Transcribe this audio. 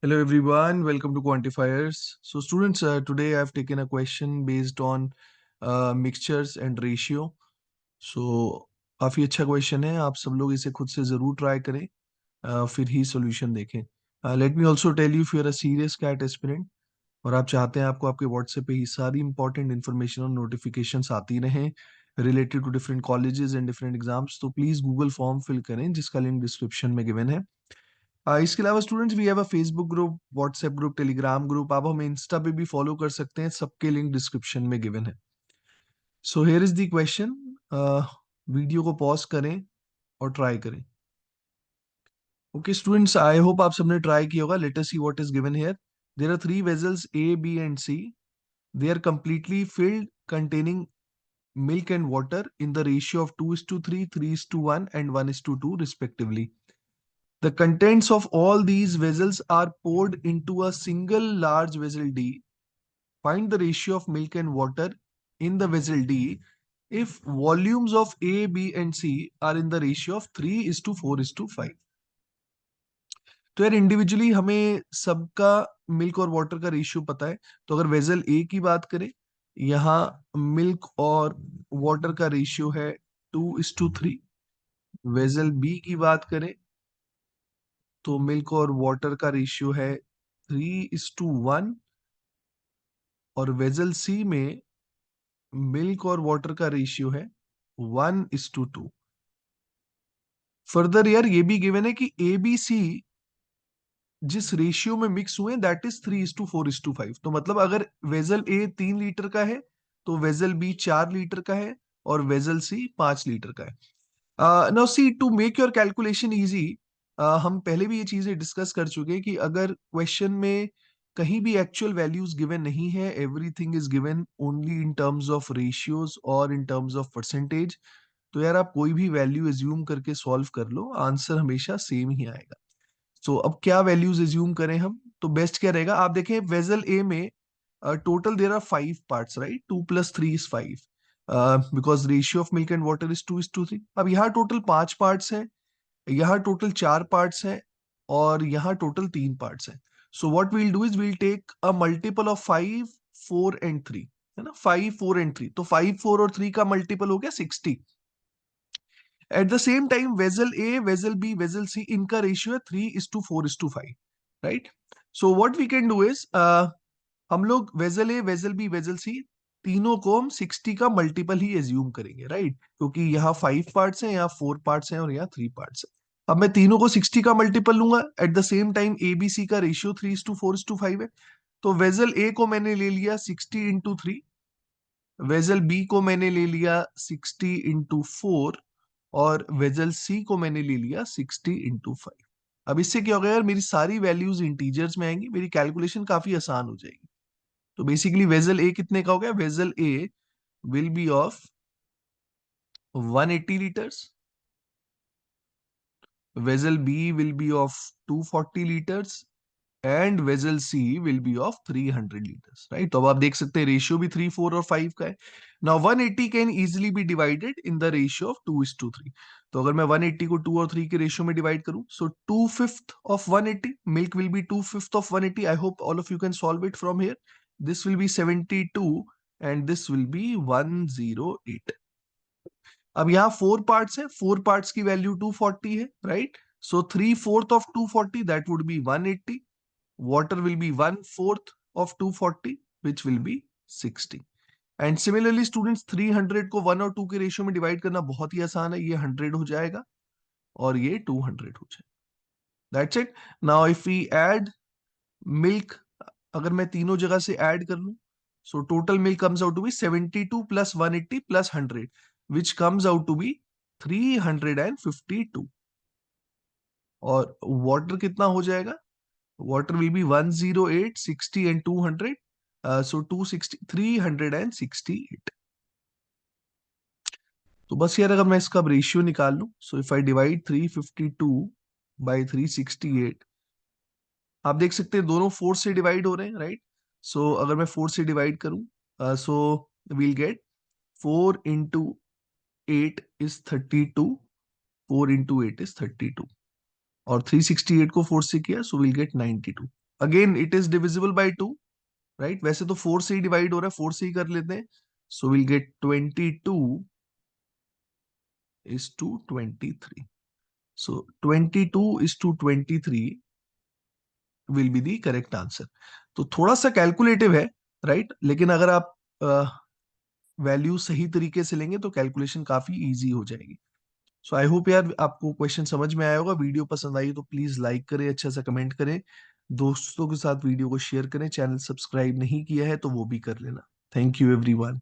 Hello everyone, welcome to Quantifiers. So students, today I've taken a question based on mixtures and ratio. So काफी अच्छा question है, आप सब लोग इसे खुद से जरूर ट्राई करें, फिर ही सॉल्यूशन देखें. Let me also tell you, if you are a serious CAT aspirant और आप चाहते हैं आपको आपके व्हाट्सएप पे ही सारी इंपॉर्टेंट इन्फॉर्मेशन और नोटिफिकेशंस आती रहें related to different colleges and different exams, तो प्लीज गूगल फॉर्म फिल करें जिसका लिंक डिस्क्रिप्शन में गिवन है. इसके अलावा students we have a Facebook group, WhatsApp group, Telegram group. आप हमें इंस्टा पे भी फॉलो कर सकते हैं, सबके लिंक डिस्क्रिप्शन में गिवन है. So here is the question. Video को पॉज करें और ट्राई करें. ओके स्टूडेंट्स, आई होप आप सबने ट्राई किया होगा. Let us see what is given here. There are three vessels A, B and C. They are completely filled containing milk and water in the ratio of 2:3, 3:1 and 1:2 respectively. The contents of all these vessels are poured into a single large vessel D. Find the ratio of milk and water in the vessel D if volumes of A, B and C are in the ratio of 3:4:5. तो यार individually हमें सबका milk और water का ratio पता है. तो अगर वेसल ए की बात करें, यहाँ मिल्क और वाटर का रेशियो है 2:3. वेसल बी की बात करें तो मिल्क और वाटर का रेशियो है 3:1. और वेसल सी में मिल्क और वाटर का रेशियो है 1:2. फर्दर यार ये भी गिवन है कि ए बी सी जिस रेशियो में मिक्स हुए दैट इज 3:4:5. तो मतलब अगर वेजल ए 3 लीटर का है तो वेजल बी 4 लीटर का है और वेजल सी 5 लीटर का है. Now see, to make your calculation easy, हम पहले भी ये चीजें डिस्कस कर चुके हैं कि अगर क्वेश्चन में कहीं भी एक्चुअल वैल्यूज गिवन नहीं है, everything is given only in terms of ratios और इन टर्म्स ऑफ परसेंटेज, तो यार आप कोई भी वैल्यू एज्यूम करके सॉल्व कर लो, आंसर हमेशा सेम ही आएगा. सो अब क्या वैल्यूज एज्यूम करें हम, तो बेस्ट क्या रहेगा. आप देखें वेजल ए में total there are 5 parts, right. 2 + 3 = 5 because ratio of milk and water is 2:3. अब यहाँ टोटल 5 पार्ट्स हैं, यहाँ टोटल 4 पार्ट्स हैं और यहाँ टोटल 3 पार्ट्स हैं. So what we'll do is we'll take a multiple of 5, 4 and 3, है ना. 5, 4 एंड 3, तो 5, 4 और 3 का मल्टीपल हो गया 60. At the same time vessel A, vessel B, vessel C, इनका रेशियो है 3:4:5, right. So what we can do is, हम लोग vessel A, vessel B, vessel C तीनों को हम 60 का मल्टीपल ही एज्यूम करेंगे, राइट. क्योंकि यहाँ 5 पार्ट्स हैं, यहाँ 4 पार्ट्स हैं और यहाँ 3 पार्ट्स हैं. अब मैं तीनों को 60 का मल्टीपल लूंगा. Eight the same time ABC का रेशियो 3:4:5 है. तो वेजल ए को मैंने ले लिया 60 × 3, वेजल बी को मैंने ले लिया 60 × 4 और वेजल सी को मैंने ले लिया 60 × 5. अब इससे क्या होगा यार, मेरी सारी वैल्यूज इंटीजर्स में आएंगी, मेरी कैलकुलेशन काफी आसान हो जाएगी. तो बेसिकली वेजल ए कितने का हो गया, vessel A will be of 180 litres, vessel B will be of 240 litres and vessel C will be of 300 litres, right. तो अब आप देख सकते हैं रेशियो भी 3, 4 और 5 का है. Now 180 can easily be divided in the ratio of 2:3. तो अगर मैं 180 को 2 और 3 के रेशियो में डिवाइड करूं, सो 2/5 of 180, milk will be 2/5 of 180. I hope all of you can solve it from here. This will be 72 and this will be 108. अब यहाँ 4 पार्ट्स है, 4 पार्ट्स की वैल्यू 240 है, right. So 3/4 of 240 that would be 180. Water will be 1/4 of 240, which will be 60. And similarly students, 300 को 1 और 2 के ratio में divide करना बहुत ही आसान है. ये 100 हो जाएगा और ये 200 हो जाएगा. That's it. Now if we add milk, अगर मैं तीनों जगह से ऐड कर लूं, so total milk comes out to be 72 plus 180 plus 100, which comes out to be 352. और water कितना हो जाएगा, water will be 108, 60 and 200. So 260, 368. तो बस यार अगर मैं इसका रेशियो निकाल लूं, so if I divide 352 by 368, आप देख सकते हैं दोनों 4 से डिवाइड हो रहे हैं, राइट. सो अगर मैं 4 से डिवाइड करूं, so we'll get 4 × 8 is 32, 4 × 8 is 32 और 368 को 4 से किया, so we'll get 92. Again it is divisible by 2, right? वैसे तो 4 से ही डिवाइड हो रहा है, 4 से ही कर लेते हैं। So will get 22 is to 23. So 22 is to 23 will be the correct answer. तो थोड़ा सा कैलकुलेटिव है, राइट? लेकिन अगर आप वैल्यू सही तरीके से लेंगे तो कैलकुलेशन काफी इजी हो जाएगी। सो आई होप यार आपको क्वेश्चन समझ में आया होगा। वीडियो पसंद आई तो प्लीज लाइक करें, अच्छा सा कमेंट करें, दोस्तों के साथ वीडियो को शेयर करें, चैनल सब्सक्राइब नहीं किया है तो वो भी कर लेना। Thank you everyone.